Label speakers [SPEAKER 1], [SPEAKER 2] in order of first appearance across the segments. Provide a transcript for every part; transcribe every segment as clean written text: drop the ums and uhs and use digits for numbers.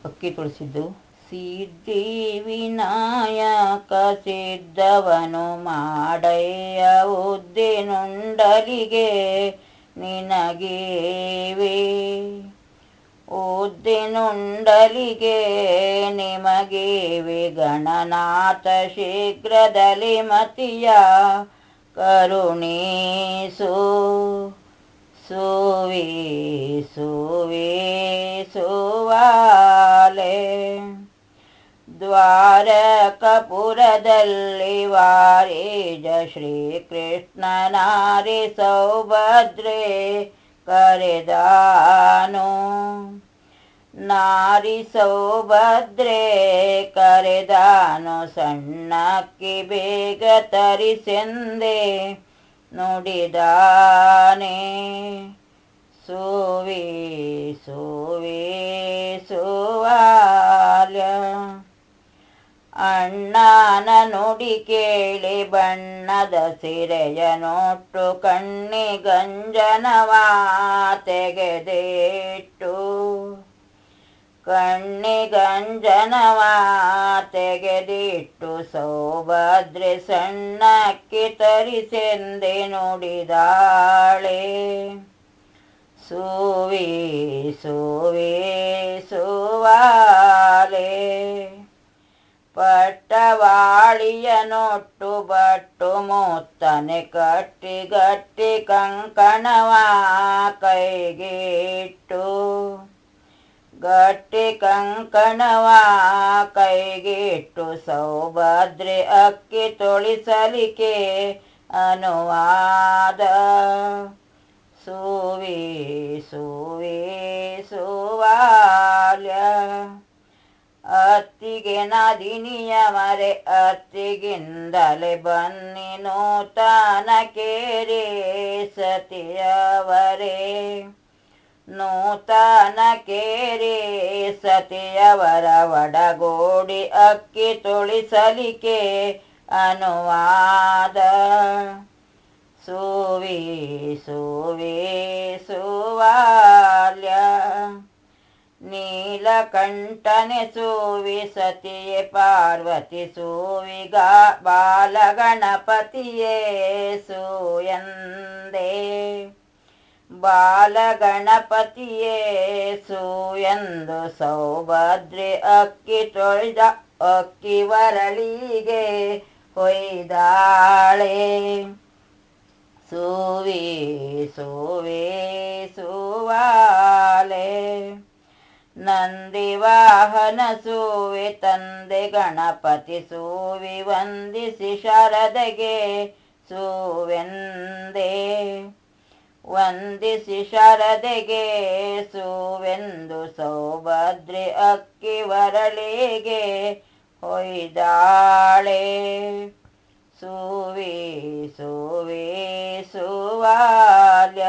[SPEAKER 1] ಅಕ್ಕಿ ತುಳಸಿದ್ದು. ಸಿದ್ಧಿ ವಿನಾಯಕ ಸಿದ್ಧವನು ಮಾಡಯ್ಯ ಉದ್ದಿನುಂಡಲಿಗೆ ನಿನಗೇವೆ. ಉದ್ದಿನುಂಡಲಿಗೆ ನಿಮಗೇವೆ ಗಣನಾಥ ಶೀಘ್ರದಲ್ಲಿ ಮತಿಯ ಕರುಣೀಸು. ಸುವೆ ಸುವೆ ಸುವಾಲೆ ದ್ವಾರಕಪುರದಲ್ಲಿ ವಾರೇಜ ಶ್ರೀಕೃಷ್ಣನಾರಿ ಸೌಭದ್ರೆ ಕರೆದಾನು. ನಾರಿ ಸೌಭದ್ರೆ ಕರೆದಾನು ಸಣ್ಣಕ್ಕಿ ಬೇಗ ತರಿಸೆಂದೆ ನುಡಿದಾನೆ. ಸುವೆ ಸುವೆ ಸುವಾಲ್ಯ ಅಣ್ಣನ ನುಡಿ ಕೇಳಿ ಬಣ್ಣದ ಸಿರೆಯ ನೋಟ್ಟು ಕಣ್ಣಿಗಂಜನವ ತೆಗೆದಿಟ್ಟು. ಕಣ್ಣಿಗಂಜನವ ತೆಗೆದಿಟ್ಟು ಸೌಭದ್ರೆ ಸಣ್ಣಕ್ಕಿ ತರಿಸೆಂದೆ ನುಡಿದಾಳೆ. ಸುವೆ ಸುವೆ ಸುವಾಲೆ ಪಟ್ಟವಾಳಿಯ ನೋಟ್ಟು ಬಟ್ಟು ಮುತ್ತನೆ ಕಟ್ಟಿ ಗಟ್ಟಿ ಕಂಕಣವ ಕೈಗಿಟ್ಟು. ಗಟ್ಟಿ ಕಂಕಣವ ಕೈಗಿಟ್ಟು ಸೌಭದ್ರೆ ಅಕ್ಕಿ ತೊಳಿಸಲಿಕೆ ಅನುವಾದ. ಸುವೆ ಸುವೆ ಸುವಾಲ್ಯ ಅತ್ತಿಗೆ ನದಿನಿಯ ಮರೆ ಅತ್ತಿಗಿಂದಲೇ ಬನ್ನಿ ನೂತನ ಕೇರೆ ಸತಿಯವರೇ. ನೂತನ ಕೇರೆ ಸತಿಯವರ ಒಡಗೂಡಿ ಅಕ್ಕಿ ತೊಳಿಸಲಿಕೆ ಅನುವಾದ. ಸುವೆ ಸುವೆ ಸುವಾಲ್ಯ ನೀಲಕಂಠನೆ ಸುವಿ ಸತಿಯೇ ಪಾರ್ವತಿ ಸುವಿಗ ಬಾಲಗಣಪತಿಯೇ ಸುಯಂದೆ. ಬಾಲಗಣಪತಿಯೇ ಸುಯಂದು ಸೌಭದ್ರೆ ಅಕ್ಕಿ ತೊಳೆದ ಅಕ್ಕಿ ವರಳಿಗೆ ಹೊಯ್ದಾಳೆ. ಸುವೆ ಸುವೆ ಸುವಾಲೆ ನಂದಿ ವಾಹನ ಸುವೆ ತಂದೆ ಗಣಪತಿ ಸುವಿ ವಂದಿಸಿ ಶಾರದೆಗೆ ಸುವೆಂದೆ. ವಂದಿಸಿ ಶಾರದೆಗೆ ಸುವೆಂದು ಸೌಭದ್ರೆ ಅಕ್ಕಿ ವರಳಿಗೆ ಹೊಯ್ದಾಳೆ. ಸುವೆ ಸುವೆ ಸುವಾಲ್ಯ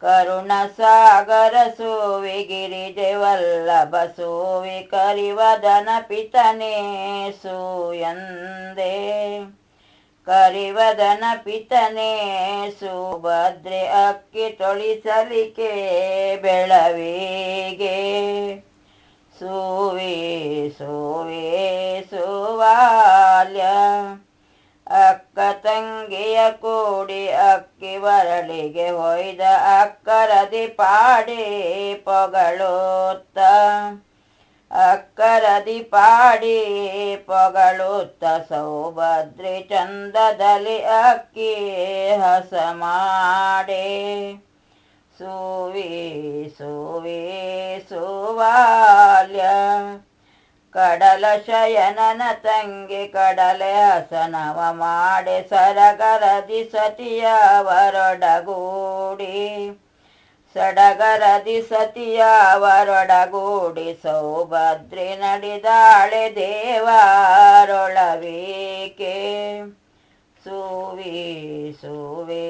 [SPEAKER 1] ಕರುಣಸಾಗರ ಸುವಿ ಗಿರಿಜೆ ವಲ್ಲಭ ಸುವಿ ಕರಿವದನ ಪಿತನೇ ಸುಯಂದೆ. ಕರಿವದನ ಪಿತನೇ ಸುಭದ್ರೆ ಅಕ್ಕಿ ತೊಳಿಸಲಿಕೆ ಬೆಳವಿಗೆ. ಸುವೆ ಸುವೆ ಸುವಾಲ್ಯ ಅಕ್ಕ ತಂಗಿಯ ಕೂಡಿ ಅಕ್ಕಿ ವರಳಿಗೆ ಹೊಯ್ದ ಅಕ್ಕರದಿ ಪಾಡಿ ಪೊಗಳುತ್ತ. ಅಕ್ಕರದಿ ಪಾಡಿ ಪೊಗಳುತ್ತ ಸೌಭದ್ರೆ ಚಂದದಲ್ಲಿ ಅಕ್ಕಿ ಹಸ ಮಾಡೆ. ಸುವೆ ಸುವೆ ಸುವಾಲ್ಯ ಕಡಲ ಶಯನನ ತಂಗಿ ಕಡಲೆ ಹಸನವ ಮಾಡೆ ಸಡಗರದಿ ಸತಿಯವರೊಡಗೂಡಿ. ಸಡಗರದಿ ಸತಿಯವರೊಡಗೂಡಿ ಸೌಭದ್ರೆ ನಡೆದಾಳೆ ದೇವರೊಳವಿಕೆ. ಸುವೆ ಸುವೆ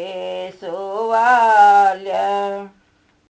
[SPEAKER 1] ಸುವಾಲ್ಯ